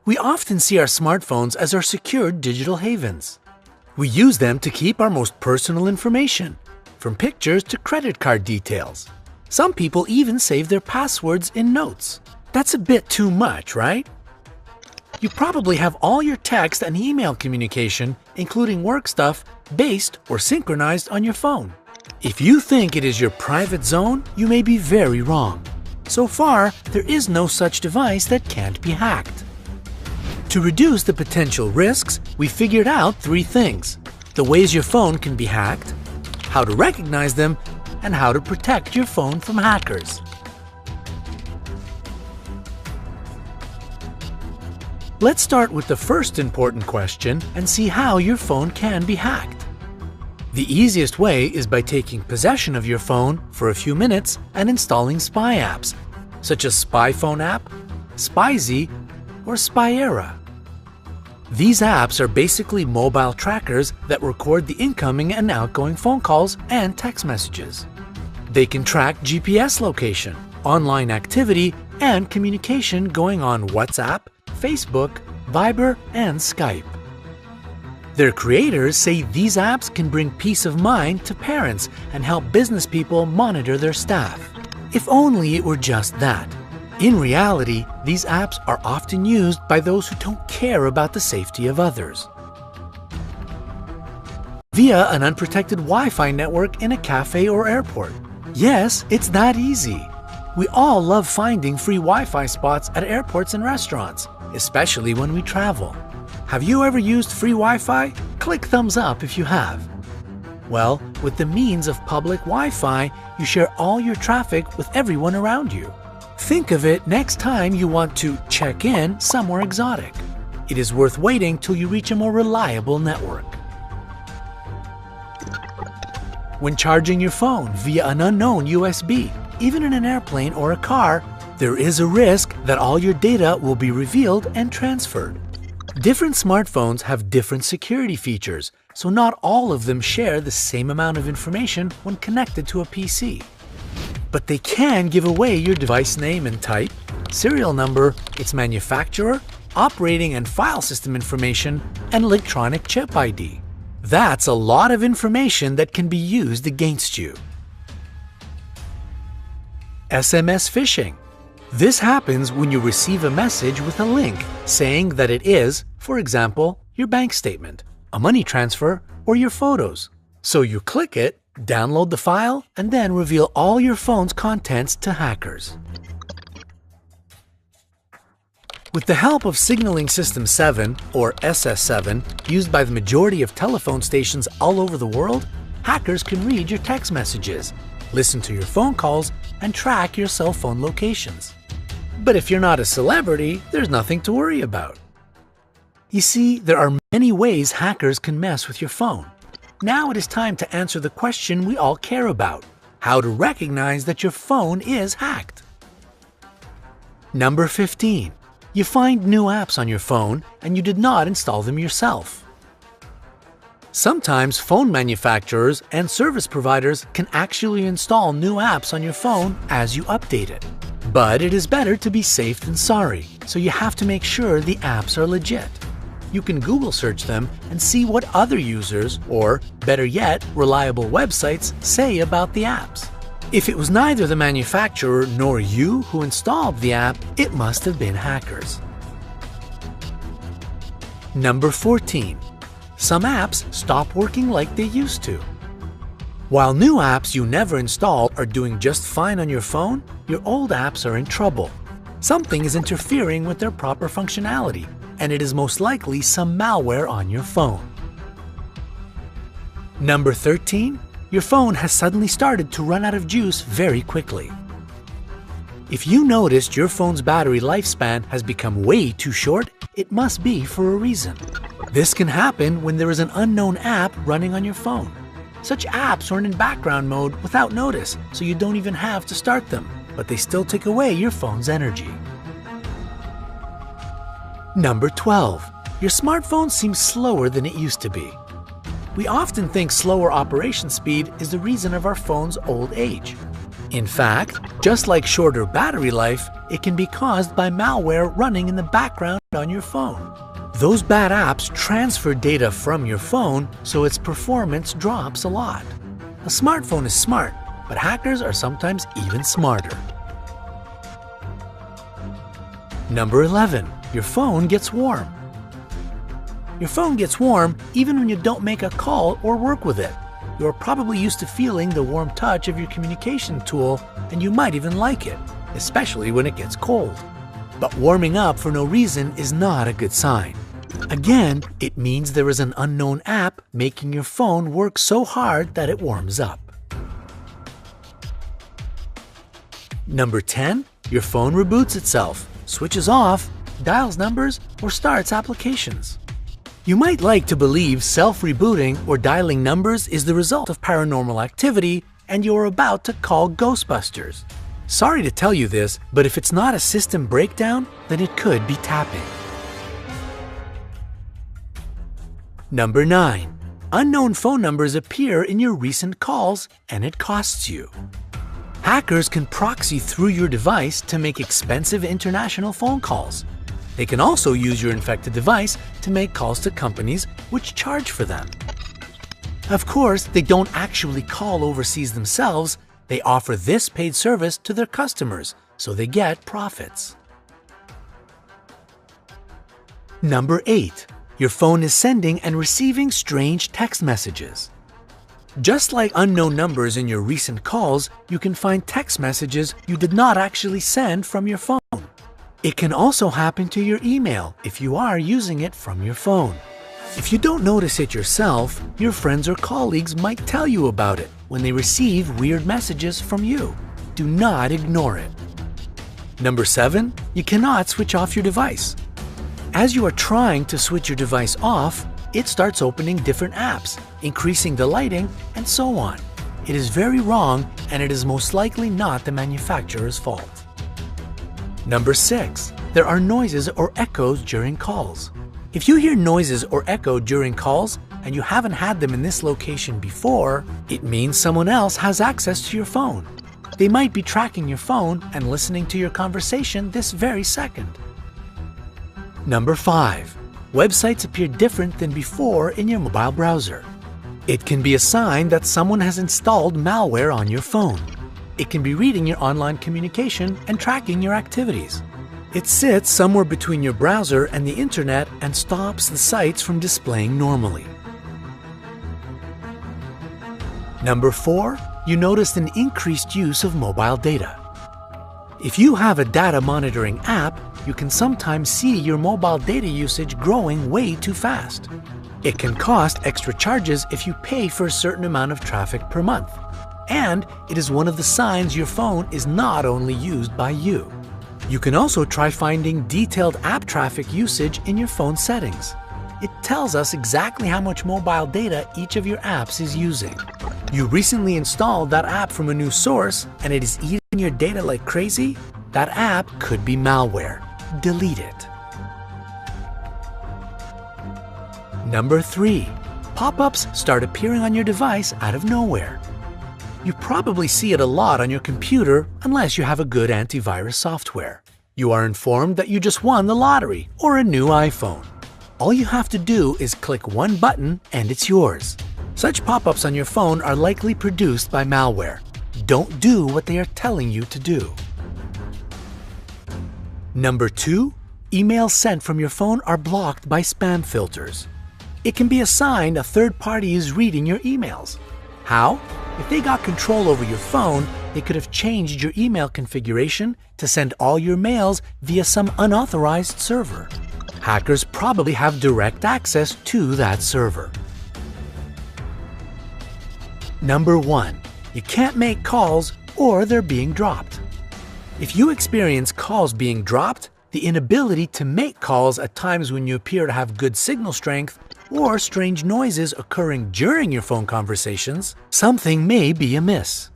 We often see our smartphones as our secured digital havens. We use them to keep our most personal information, from pictures to credit card details. Some people even save their passwords in notes. That's a bit too much, right? You probably have all your text and email communication, including work stuff, based or synchronized on your phone. If you think it is your private zone, you may be very wrong. So far, there is no such device that can't be hacked. To reduce the potential risks, we figured out 3 things: the ways your phone can be hacked, how to recognize them, and how to protect your phone from hackers. Let's start with the first important question and see how your phone can be hacked. The easiest way is by taking possession of your phone for a few minutes and installing spy apps, such as SpyPhone app, SpyZ, or Spyera. These apps are basically mobile trackers that record the incoming and outgoing phone calls and text messages. They can track GPS location, online activity, and communication going on WhatsApp, Facebook, Viber, and Skype. Their creators say these apps can bring peace of mind to parents and help business people monitor their staff. If only it were just that. In reality, these apps are often used by those who don't care about the safety of others. Via an unprotected Wi-Fi network in a cafe or airport. Yes, it's that easy. We all love finding free Wi-Fi spots at airports and restaurants, especially when we travel. Have you ever used free Wi-Fi? Click thumbs up if you have. Well, with the means of public Wi-Fi, you share all your traffic with everyone around you. Think of it next time you want to check in somewhere exotic. It is worth waiting till you reach a more reliable network. When charging your phone via an unknown USB, even in an airplane or a car, there is a risk that all your data will be revealed and transferred. Different smartphones have different security features, so not all of them share the same amount of information when connected to a PC. But they can give away your device name and type, serial number, its manufacturer, operating and file system information, and electronic chip ID. That's a lot of information that can be used against you. SMS phishing. This happens when you receive a message with a link saying that it is, for example, your bank statement, a money transfer, or your photos. So you click it, download the file, and then reveal all your phone's contents to hackers. With the help of Signaling System 7, or SS7, used by the majority of telephone stations all over the world, hackers can read your text messages, listen to your phone calls, and track your cell phone locations. But if you're not a celebrity, there's nothing to worry about. You see, there are many ways hackers can mess with your phone. Now it is time to answer the question we all care about: how to recognize that your phone is hacked. Number 15. You find new apps on your phone and you did not install them yourself. Sometimes phone manufacturers and service providers can actually install new apps on your phone as you update it. But it is better to be safe than sorry, so you have to make sure the apps are legit. You can Google search them and see what other users, or better yet, reliable websites, say about the apps. If it was neither the manufacturer nor you who installed the app, it must have been hackers. Number 14. Some apps stop working like they used to. While new apps you never install are doing just fine on your phone, your old apps are in trouble. Something is interfering with their proper functionality, and it is most likely some malware on your phone. Number 13. Your phone has suddenly started to run out of juice very quickly. If you noticed your phone's battery lifespan has become way too short, it must be for a reason. This can happen when there is an unknown app running on your phone. Such apps run in background mode without notice, so you don't even have to start them, but they still take away your phone's energy. Number 12. Your smartphone seems slower than it used to be. We often think slower operation speed is the reason of our phone's old age. In fact, just like shorter battery life, it can be caused by malware running in the background on your phone. Those bad apps transfer data from your phone, so its performance drops a lot. A smartphone is smart, but hackers are sometimes even smarter. Number 11. Your phone gets warm. Your phone gets warm even when you don't make a call or work with it. You're probably used to feeling the warm touch of your communication tool, and you might even like it, especially when it gets cold. But warming up for no reason is not a good sign. Again, it means there is an unknown app making your phone work so hard that it warms up. Number 10. Your phone reboots itself, switches off, dials numbers, or starts applications. You might like to believe self-rebooting or dialing numbers is the result of paranormal activity and you're about to call Ghostbusters. Sorry to tell you this, but if it's not a system breakdown, then it could be tapping. Number 9. Unknown phone numbers appear in your recent calls and it costs you. Hackers can proxy through your device to make expensive international phone calls. They can also use your infected device to make calls to companies which charge for them. Of course, they don't actually call overseas themselves. They offer this paid service to their customers, so they get profits. Number 8. Your phone is sending and receiving strange text messages. Just like unknown numbers in your recent calls, you can find text messages you did not actually send from your phone. It can also happen to your email if you are using it from your phone. If you don't notice it yourself, your friends or colleagues might tell you about it when they receive weird messages from you. Do not ignore it. Number 7. You cannot switch off your device. As you are trying to switch your device off, it starts opening different apps, increasing the lighting, and so on. It is very wrong, and it is most likely not the manufacturer's fault. Number 6. There are noises or echoes during calls. If you hear noises or echo during calls and you haven't had them in this location before, it means someone else has access to your phone. They might be tracking your phone and listening to your conversation this very second. Number 5. Websites appear different than before in your mobile browser. It can be a sign that someone has installed malware on your phone. It can be reading your online communication and tracking your activities. It sits somewhere between your browser and the internet and stops the sites from displaying normally. Number 4. You noticed an increased use of mobile data. If you have a data monitoring app, you can sometimes see your mobile data usage growing way too fast. It can cost extra charges if you pay for a certain amount of traffic per month. And it is one of the signs your phone is not only used by you. You can also try finding detailed app traffic usage in your phone settings. It tells us exactly how much mobile data each of your apps is using. You recently installed that app from a new source and it is eating your data like crazy? That app could be malware. Delete it. Number 3. Pop-ups start appearing on your device out of nowhere. You probably see it a lot on your computer unless you have a good antivirus software. You are informed that you just won the lottery or a new iPhone. All you have to do is click one button and it's yours. Such pop-ups on your phone are likely produced by malware. Don't do what they are telling you to do. Number 2. Emails sent from your phone are blocked by spam filters. It can be a sign a third party is reading your emails. How? If they got control over your phone, they could have changed your email configuration to send all your mails via some unauthorized server. Hackers probably have direct access to that server. Number 1. You can't make calls or they're being dropped. If you experience calls being dropped, the inability to make calls at times when you appear to have good signal strength, or strange noises occurring during your phone conversations, something may be amiss.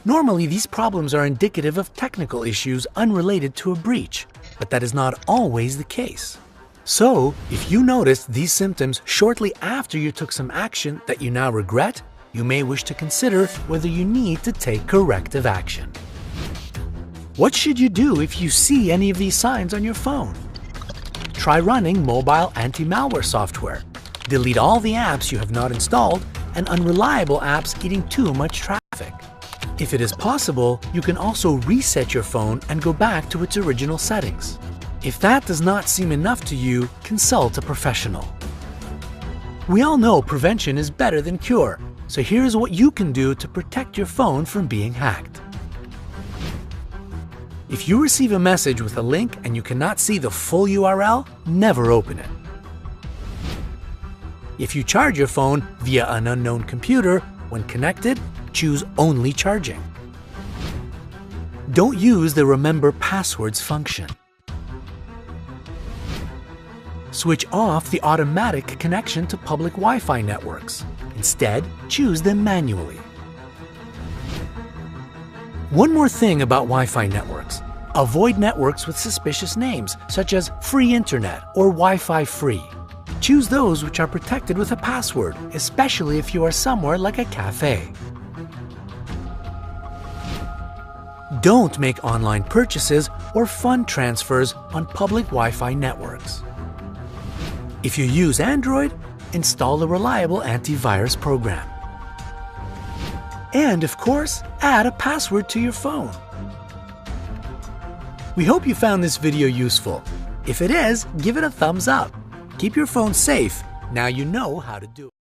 Normally, these problems are indicative of technical issues unrelated to a breach, but that is not always the case. So, if you notice these symptoms shortly after you took some action that you now regret, you may wish to consider whether you need to take corrective action. What should you do if you see any of these signs on your phone? Try running mobile anti-malware software. Delete all the apps you have not installed and unreliable apps eating too much traffic. If it is possible, you can also reset your phone and go back to its original settings. If that does not seem enough to you, consult a professional. We all know prevention is better than cure, so here's what you can do to protect your phone from being hacked. If you receive a message with a link and you cannot see the full URL, never open it. If you charge your phone via an unknown computer, when connected, choose only charging. Don't use the Remember Passwords function. Switch off the automatic connection to public Wi-Fi networks. Instead, choose them manually. One more thing about Wi-Fi networks. Avoid networks with suspicious names, such as Free Internet or Wi-Fi Free. Choose those which are protected with a password, especially if you are somewhere like a cafe. Don't make online purchases or fund transfers on public Wi-Fi networks. If you use Android, install a reliable antivirus program. And of course, add a password to your phone. We hope you found this video useful. If it is, give it a thumbs up. Keep your phone safe. Now you know how to do it.